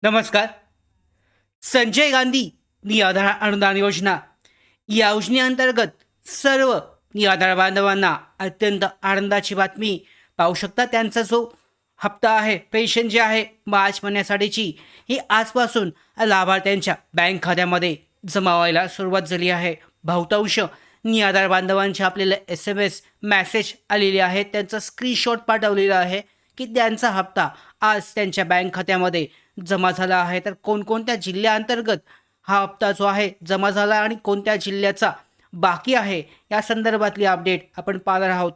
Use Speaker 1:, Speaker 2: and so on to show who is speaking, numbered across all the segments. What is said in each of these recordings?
Speaker 1: नमस्कार. संजय गांधी निराधार अनुदान योजना या योजनेअंतर्गत सर्व निराधार बांधवांना अत्यंत आनंदाची बातमी पाहू शकता. त्यांचा जो हप्ता आहे, पेन्शन जे आहे मार्च महिन्यासाठीची, ही आजपासून लाभार्थ्यांच्या बँक खात्यामध्ये जमा व्हायला सुरुवात झाली आहे. बहुतांश निराधार बांधवांचे आपल्याला SMS मॅसेज आलेले आहेत. त्यांचा स्क्रीनशॉट पाठवलेला आहे की त्यांचा हप्ता आज त्यांच्या बँक खात्यामध्ये जमा झाला आहे. तर कोणकोणत्या जिल्ह्याअंतर्गत हा हप्ता जो आहे जमा झाला आणि कोणत्या जिल्ह्याचा बाकी आहे, या संदर्भातली अपडेट आपण पाहणार आहोत.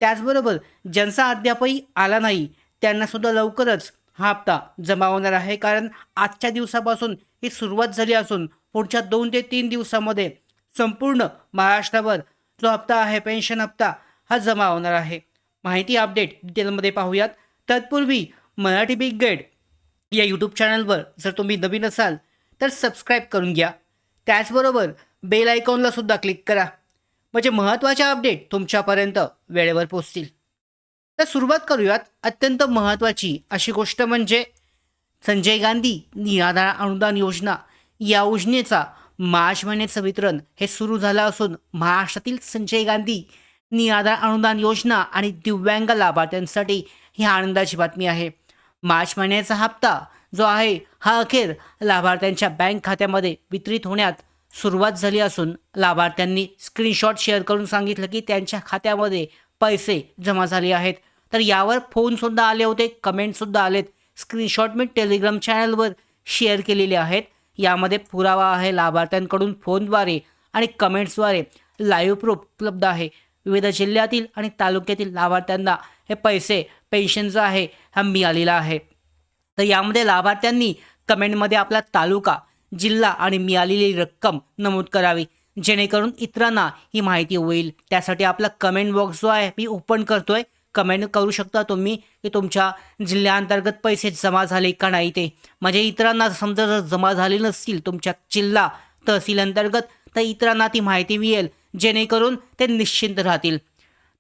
Speaker 1: त्याचबरोबर ज्यांचा अद्यापही आला नाही त्यांनासुद्धा लवकरच हा हप्ता जमा होणार आहे. कारण आजच्या दिवसापासून ही सुरुवात झाली असून पुढच्या 2 ते 3 दिवसामध्ये संपूर्ण महाराष्ट्रावर जो हप्ता आहे, पेन्शन हप्ता, हा जमा होणार आहे. माहिती अपडेट डिटेलमध्ये पाहूयात. तत्पूर्वी मराठी बिग गाईड या यूट्यूब चॅनलवर जर तुम्ही नवीन असाल तर सबस्क्राईब करून घ्या. त्याचबरोबर बेल आयकॉनला सुद्धा क्लिक करा, म्हणजे महत्त्वाच्या अपडेट तुमच्यापर्यंत वेळेवर पोहोचतील. तर सुरुवात करूयात. अत्यंत महत्त्वाची अशी गोष्ट म्हणजे संजय गांधी निराधार अनुदान योजना या योजनेचा मार्च महिन्याचं वितरण हे सुरू झालं असून महाराष्ट्रातील संजय गांधी निराधार अनुदान योजना आणि दिव्यांग लाभार्थ्यांसाठी ही आनंदाची बातमी आहे. मार्च महिन्याचा हप्ता जो आहे हा अखेर लाभार्थ्यांच्या बँक खात्यामध्ये वितरित होण्यात सुरुवात झाली असून लाभार्थ्यांनी स्क्रीनशॉट शेअर करून सांगितलं की त्यांच्या खात्यामध्ये पैसे जमा झाले आहेत. तर यावर फोनसुद्धा आले होते, कमेंटसुद्धा आलेत. स्क्रीनशॉट मी टेलिग्राम चॅनलवर शेअर केलेले आहेत. यामध्ये पुरावा आहे. लाभार्थ्यांकडून फोनद्वारे आणि कमेंट्सद्वारे लाईव्ह प्रूफ उपलब्ध आहे. विविध जिल्ह्यातील आणि तालुक्यातील लाभार्थ्यांना हे पैसे, पेन्शन जो आहे हा मिळालेला आहे. तर यामध्ये लाभार्थ्यांनी कमेंटमध्ये आपला तालुका, जिल्हा आणि मिळालेली रक्कम नमूद करावी, जेणेकरून इतरांना ही माहिती होईल. त्यासाठी आपला कमेंट बॉक्स जो आहे मी ओपन करतोय. कमेंट करू शकता तुम्ही की तुमच्या जिल्ह्याअंतर्गत पैसे जमा झाले का नाही ते, म्हणजे इतरांना समजा जर जमा झाले नसतील तुमच्या जिल्हा तहसील अंतर्गत तर इतरांना ती माहिती मिळेल, जेणेकरून ते निश्चिंत राहतील.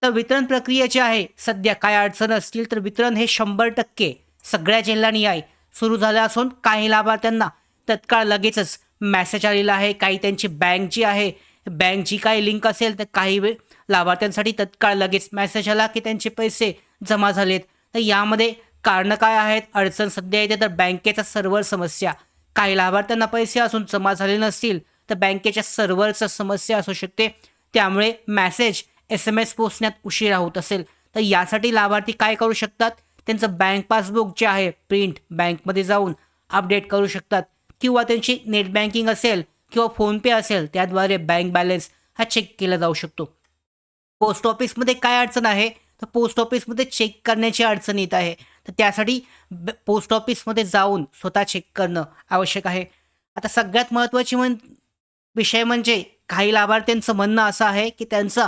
Speaker 1: तर वितरण प्रक्रियेची आहे सध्या काय अडचण असतील तर वितरण हे 100% सगळ्या जिल्ह्यांनी आहे सुरू झालं असून काही लाभार्थ्यांना तत्काळ लगेचच मॅसेज आलेला आहे. काही त्यांची बँक जी आहे, बँकची काही लिंक असेल तर काही लाभार्थ्यांसाठी तत्काळ लगेच मॅसेज आला की त्यांचे पैसे जमा झालेत. तर यामध्ये कारणं काय आहेत, अडचण सध्या येते तर बँकेचा सर्व्हर समस्या. काही लाभार्थ्यांना पैसे असून जमा झाले नसतील तर बँकेच्या सर्व्हरचा समस्या असू शकते. त्यामुळे मॅसेज SMS पोचण्यात उशिरा होत असेल तर यासाठी लाभार्थी काय करू शकतात, त्यांचं बँक पासबुक जे आहे प्रिंट बँकमध्ये जाऊन अपडेट करू शकतात, किंवा त्यांची नेट बँकिंग असेल किंवा फोनपे असेल त्याद्वारे बँक बॅलन्स हा चेक केला जाऊ शकतो. पोस्ट ऑफिसमध्ये काय अडचण आहे तर पोस्ट ऑफिसमध्ये चेक करण्याची अडचण येत आहे. तर त्यासाठी पोस्ट ऑफिसमध्ये जाऊन स्वतः चेक करणं आवश्यक आहे. आता सगळ्यात महत्त्वाची विषय म्हणजे काही लाभार्थ्यांचं म्हणणं असं आहे की त्यांचं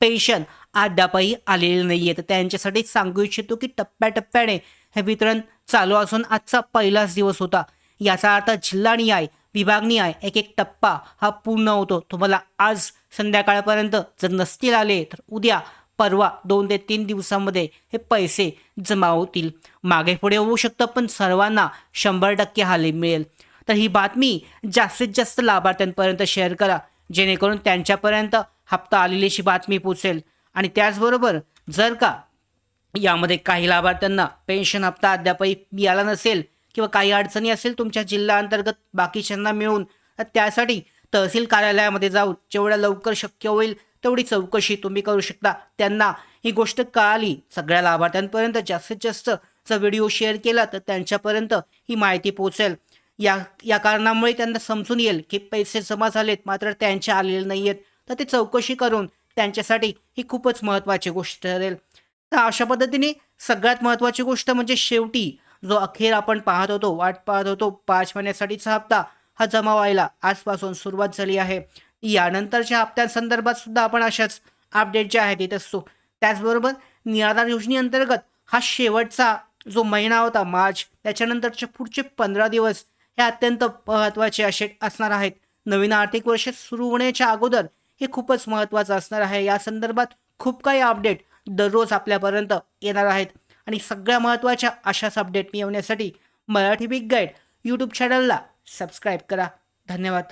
Speaker 1: पेन्शन अद्यापही आलेलं नाही आहे. तर त्यांच्यासाठी सांगू इच्छितो की टप्प्याटप्प्याने हे वितरण चालू असून आजचा पहिलाच दिवस होता. याचा अर्थ जिल्हानिहाय, विभागनिहाय एक एक टप्पा हा पूर्ण होतो. तुम्हाला आज संध्याकाळपर्यंत जर नसतील आले तर उद्या परवा 2 ते 3 दिवसामध्ये हे पैसे जमा होतील. मागे पुढे होऊ शकतं पण सर्वांना 100% हा मिळेल. तर ही बातमी जास्तीत जास्त लाभार्थ्यांपर्यंत शेअर करा, जेणेकरून त्यांच्यापर्यंत हप्ता आलेलीची बातमी पोचेल. आणि त्याचबरोबर जर का यामध्ये काही लाभार्थ्यांना पेन्शन हप्ता अद्यापही मिळाला नसेल किंवा काही अडचणी असेल तुमच्या जिल्ह्याअंतर्गत बाकीच्यांना मिळून, तर त्यासाठी तहसील कार्यालयामध्ये जाऊन जेवढ्या लवकर शक्य होईल तेवढी चौकशी तुम्ही करू शकता. त्यांना ही गोष्ट कळाली, सगळ्या लाभार्थ्यांपर्यंत जास्तीत जास्त जर व्हिडिओ शेअर केला तर त्यांच्यापर्यंत ही माहिती पोचेल. या या कारणामुळे त्यांना समजून येईल की पैसे जमा झालेत मात्र त्यांचे आलेले नाही आहेत. तर ते चौकशी करून त्यांच्यासाठी ही खूपच महत्त्वाची गोष्ट ठरेल. तर अशा पद्धतीने सगळ्यात महत्त्वाची गोष्ट म्हणजे शेवटी जो अखेर आपण पाहत होतो, वाट पाहत होतो, 5 महिन्यासाठीचा हप्ता हा जमा व्हायला आजपासून सुरुवात झाली आहे. यानंतरच्या हप्त्यांसंदर्भात सुद्धा आपण अशाच अपडेट जे आहेत देत असतो. त्याचबरोबर निराधार योजनेअंतर्गत हा शेवटचा जो महिना होता मार्च, त्याच्यानंतरचे पुढचे 15 दिवस हे अत्यंत महत्त्वाचे असे असणार आहेत. नवीन आर्थिक वर्ष सुरू होण्याच्या अगोदर हे खूपच महत्त्वाचं असणार आहे. या संदर्भात खूप काही अपडेट दररोज आपल्यापर्यंत येणार आहेत आणि सगळ्या महत्त्वाच्या अशाच अपडेट मिळवण्यासाठी मराठी बिग गाईड यूट्यूब चॅनलला सबस्क्राईब करा. धन्यवाद.